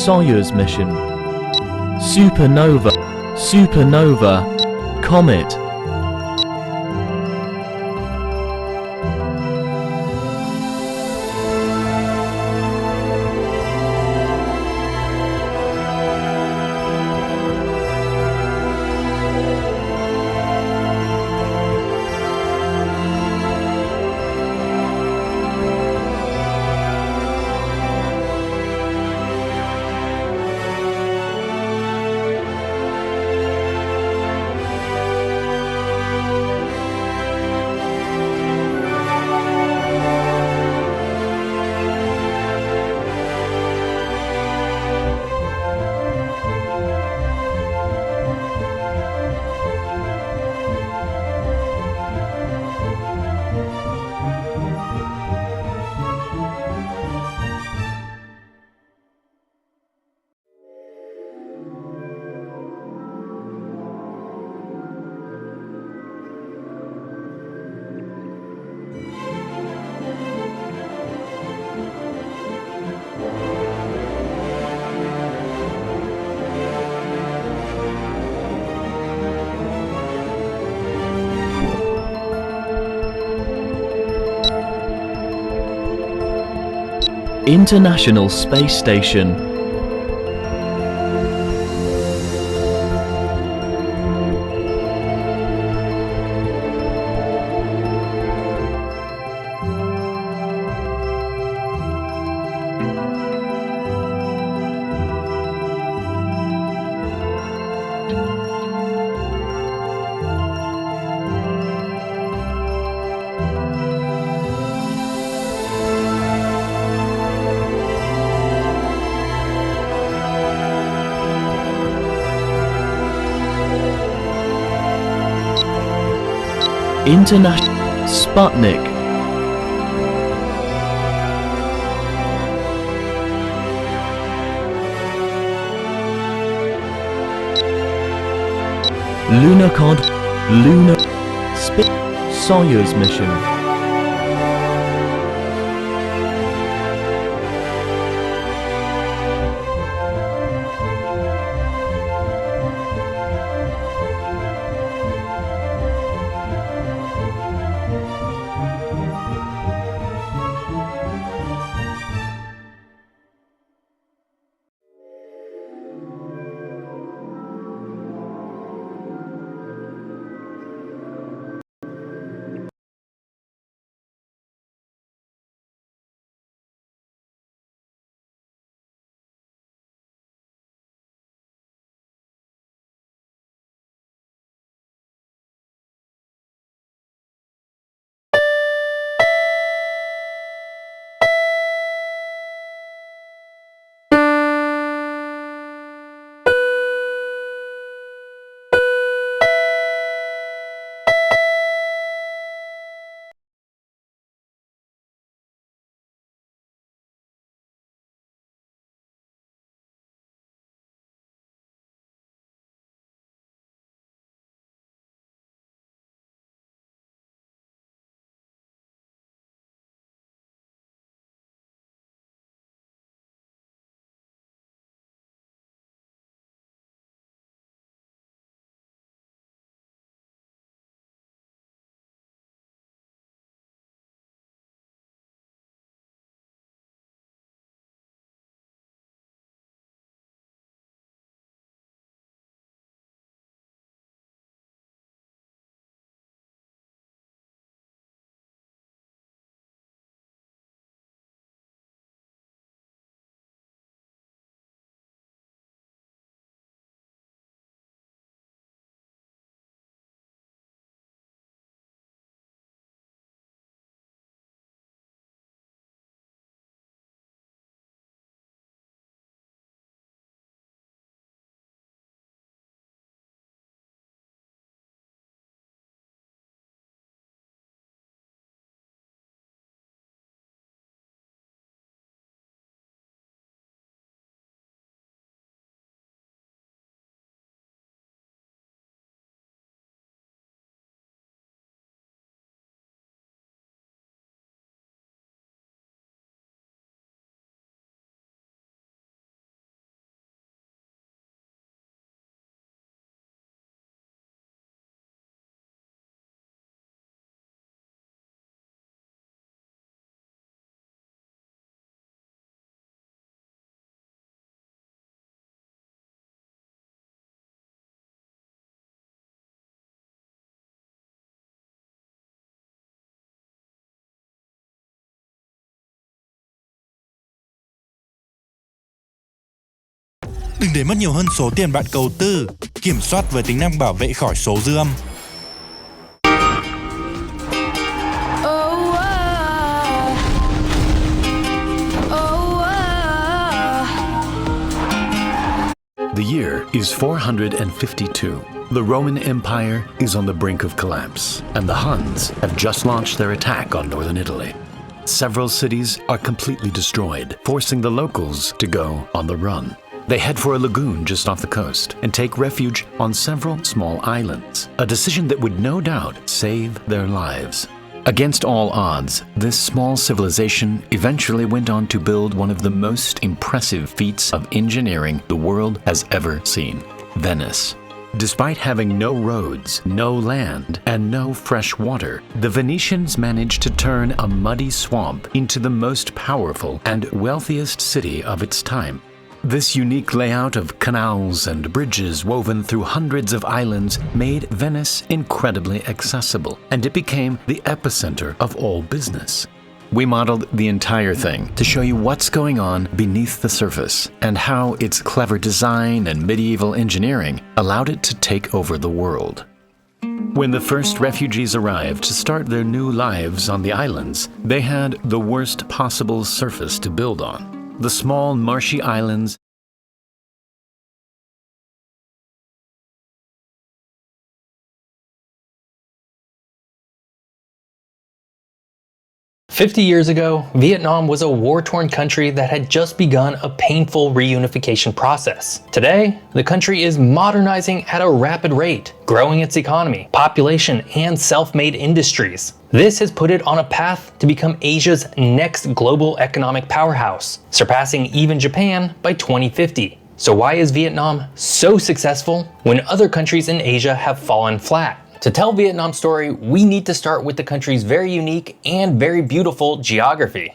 Soyuz mission. Supernova. Supernova. Comet. International Space Station. International Sputnik. Lunar Soyuz mission. Đừng để mất nhiều hơn số tiền bạn đầu tư. Kiểm soát với tính năng bảo vệ khỏi số dư âm. The year is 452. The Roman Empire is on the brink of collapse, and the Huns have just launched their attack on northern Italy. Several cities are completely destroyed, forcing the locals to go on the run. They head for a lagoon just off the coast and take refuge on several small islands, a decision that would no doubt save their lives. Against all odds, this small civilization eventually went on to build one of the most impressive feats of engineering the world has ever seen: Venice. Despite having no roads, no land, and no fresh water, the Venetians managed to turn a muddy swamp into the most powerful and wealthiest city of its time. This unique layout of canals and bridges woven through hundreds of islands made Venice incredibly accessible, and it became the epicenter of all business. We modeled the entire thing to show you what's going on beneath the surface and how its clever design and medieval engineering allowed it to take over the world. When the first refugees arrived to start their new lives on the islands, they had the worst possible surface to build on. The small marshy islands 50 years ago, Vietnam was a war-torn country that had just begun a painful reunification process. Today, the country is modernizing at a rapid rate, growing its economy, population, and self-made industries. This has put it on a path to become Asia's next global economic powerhouse, surpassing even Japan by 2050. So why is Vietnam so successful when other countries in Asia have fallen flat? To tell Vietnam's story, we need to start with the country's very unique and very beautiful geography.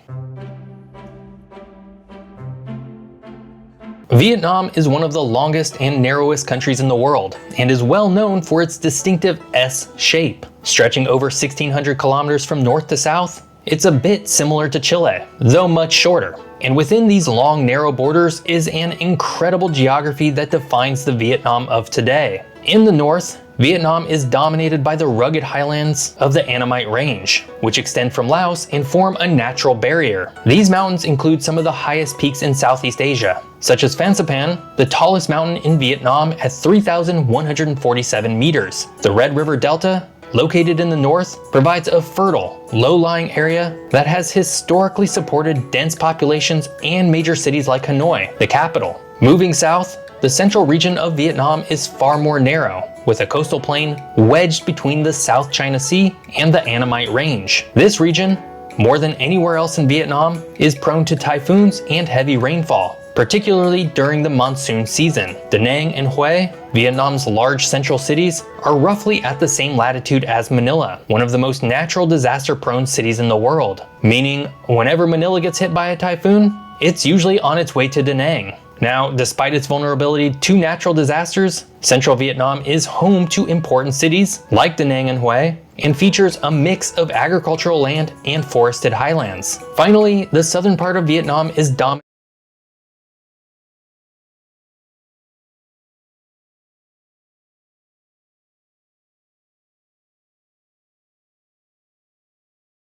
Vietnam is one of the longest and narrowest countries in the world, and is well known for its distinctive S shape. Stretching over 1,600 kilometers from north to south, it's a bit similar to Chile, though much shorter. And within these long, narrow borders is an incredible geography that defines the Vietnam of today. In the north, Vietnam is dominated by the rugged highlands of the Annamite Range, which extend from Laos and form a natural barrier. These mountains include some of the highest peaks in Southeast Asia, such as Phan Xipang, the tallest mountain in Vietnam at 3,147 meters. The Red River Delta, located in the north, provides a fertile, low-lying area that has historically supported dense populations and major cities like Hanoi, the capital. Moving south, the central region of Vietnam is far more narrow, with a coastal plain wedged between the South China Sea and the Annamite Range. This region, more than anywhere else in Vietnam, is prone to typhoons and heavy rainfall, particularly during the monsoon season. Da Nang and Hue, Vietnam's large central cities, are roughly at the same latitude as Manila, one of the most natural disaster-prone cities in the world, meaning whenever Manila gets hit by a typhoon, it's usually on its way to Da Nang. Now, despite its vulnerability to natural disasters, central Vietnam is home to important cities like Da Nang and Hue, and features a mix of agricultural land and forested highlands. Finally, the southern part of Vietnam is dominated.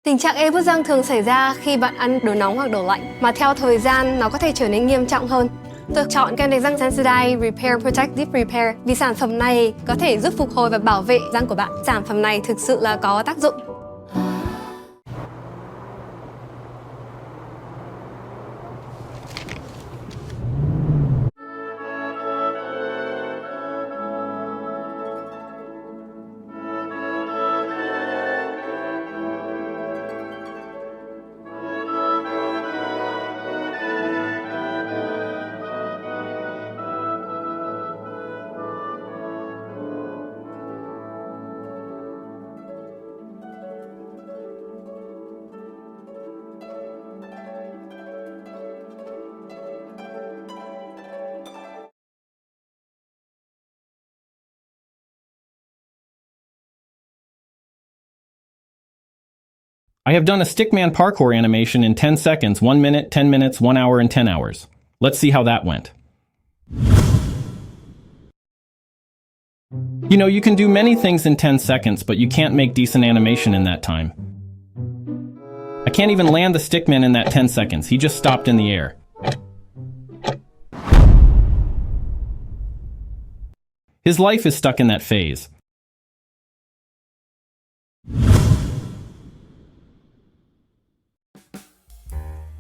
Tình trạng ê buốt răng thường xảy ra khi bạn ăn đồ nóng hoặc đồ lạnh, mà theo thời gian nó có thể trở nên nghiêm trọng hơn. Tôi chọn kem đánh răng Sensodyne Repair Protect Deep Repair vì sản phẩm này có thể giúp phục hồi và bảo vệ răng của bạn. Sản phẩm này thực sự là có tác dụng. I have done a stickman parkour animation in 10 seconds, 1 minute, 10 minutes, 1 hour, and 10 hours. Let's see how that went. You know, you can do many things in 10 seconds, but you can't make decent animation in that time. I can't even land the stickman in that 10 seconds. He just stopped in the air. His life is stuck in that phase.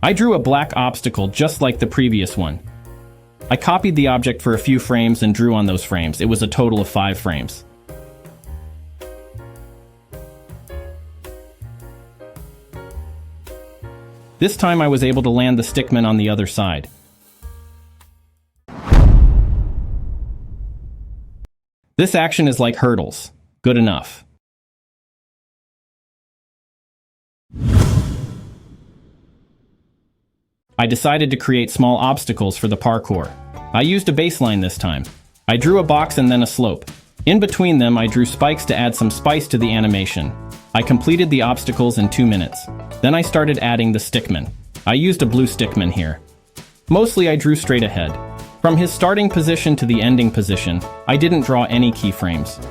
I drew a black obstacle just like the previous one. I copied the object for a few frames and drew on those frames. It was a total of 5 frames. This time I was able to land the stickman on the other side. This action is like hurdles. Good enough. I decided to create small obstacles for the parkour. I used a baseline this time. I drew a box and then a slope. In between them, I drew spikes to add some spice to the animation. I completed the obstacles in 2 minutes. Then I started adding the stickman. I used a blue stickman here. Mostly I drew straight ahead. From his starting position to the ending position, I didn't draw any keyframes.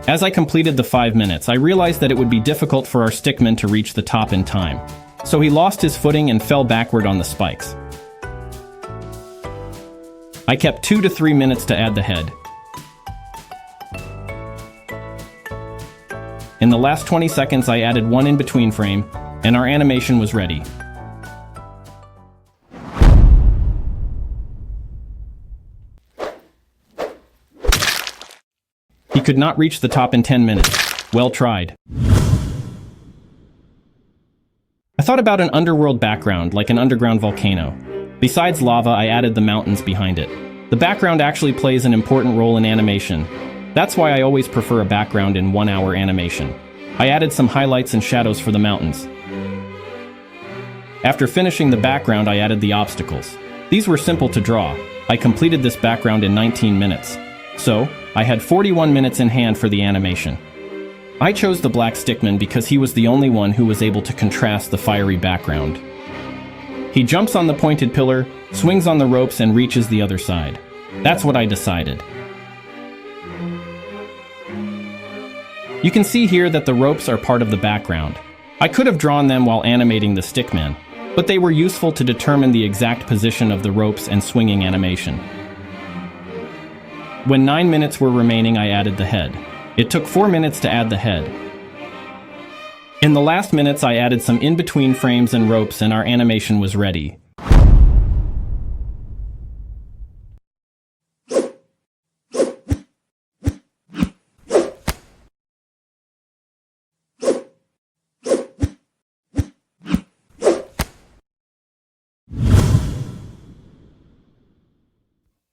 As I completed the 5 minutes, I realized that it would be difficult for our stickman to reach the top in time. So he lost his footing and fell backward on the spikes. I kept 2 to 3 minutes to add the head. In the last 20 seconds, I added one in-between frame, and our animation was ready. He could not reach the top in 10 minutes. Well tried. I thought about an underworld background, like an underground volcano. Besides lava, I added the mountains behind it. The background actually plays an important role in animation. That's why I always prefer a background in 1-hour animation. I added some highlights and shadows for the mountains. After finishing the background, I added the obstacles. These were simple to draw. I completed this background in 19 minutes. So, I had 41 minutes in hand for the animation. I chose the black stickman because he was the only one who was able to contrast the fiery background. He jumps on the pointed pillar, swings on the ropes, and reaches the other side. That's what I decided. You can see here that the ropes are part of the background. I could have drawn them while animating the stickman, but they were useful to determine the exact position of the ropes and swinging animation. When 9 minutes were remaining, I added the head. It took 4 minutes to add the head. In the last minutes, I added some in-between frames and ropes, and our animation was ready.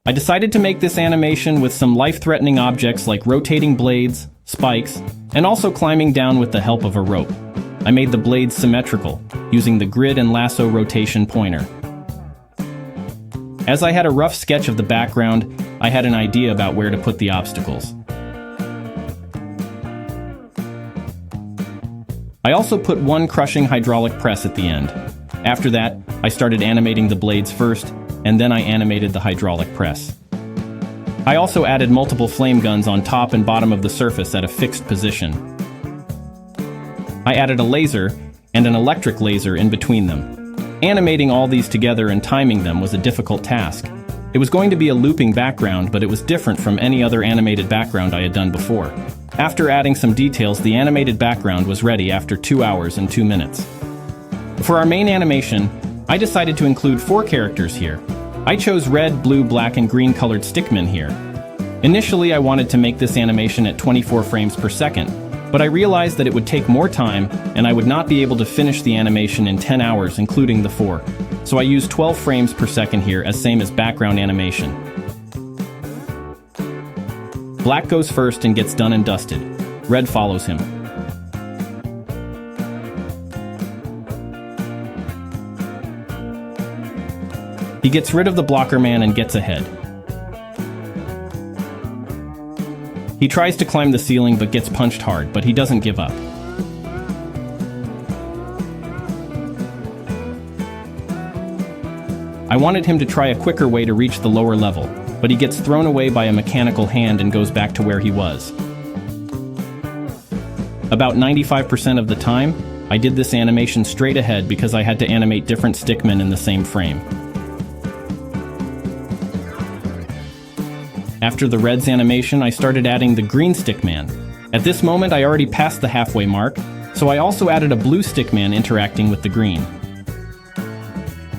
I decided to make this animation with some life-threatening objects like rotating blades, spikes, and also climbing down with the help of a rope. I made the blades symmetrical, using the grid and lasso rotation pointer. As I had a rough sketch of the background, I had an idea about where to put the obstacles. I also put one crushing hydraulic press at the end. After that, I started animating the blades first, and then I animated the hydraulic press. I also added multiple flame guns on top and bottom of the surface at a fixed position. I added a laser and an electric laser in between them. Animating all these together and timing them was a difficult task. It was going to be a looping background, but it was different from any other animated background I had done before. After adding some details, the animated background was ready after 2 hours and 2 minutes. For our main animation, I decided to include 4 characters here. I chose red, blue, black, and green colored stickmen here. Initially, I wanted to make this animation at 24 frames per second, but I realized that it would take more time and I would not be able to finish the animation in 10 hours, including the 4. So I used 12 frames per second here, as same as background animation. Black goes first and gets done and dusted. Red follows him. He gets rid of the blocker man and gets ahead. He tries to climb the ceiling but gets punched hard, but he doesn't give up. I wanted him to try a quicker way to reach the lower level, but he gets thrown away by a mechanical hand and goes back to where he was. About 95% of the time, I did this animation straight ahead because I had to animate different stickmen in the same frame. After the Reds animation, I started adding the green stickman. At this moment, I already passed the halfway mark, so I also added a blue stickman interacting with the green.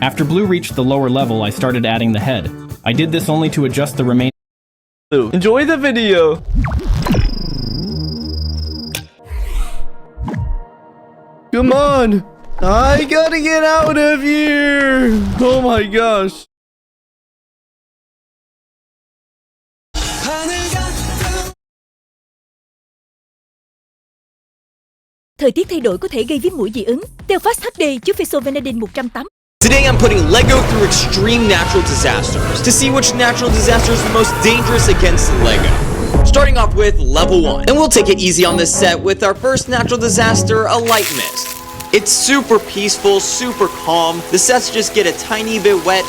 After blue reached the lower level, I started adding the head. I did this only to adjust the remaining. Enjoy the video! Come on! I gotta get out of here! Oh my gosh! Thời tiết thay đổi có thể gây viêm mũi dị ứng. Telfast HD chứa Phesovanadin 180. Today I'm putting LEGO through extreme natural disasters to see which natural disaster is the most dangerous against LEGO. Starting off with level 1. And we'll take it easy on this set with our first natural disaster, a light mist. It's super peaceful, super calm. The sets just get a tiny bit wet.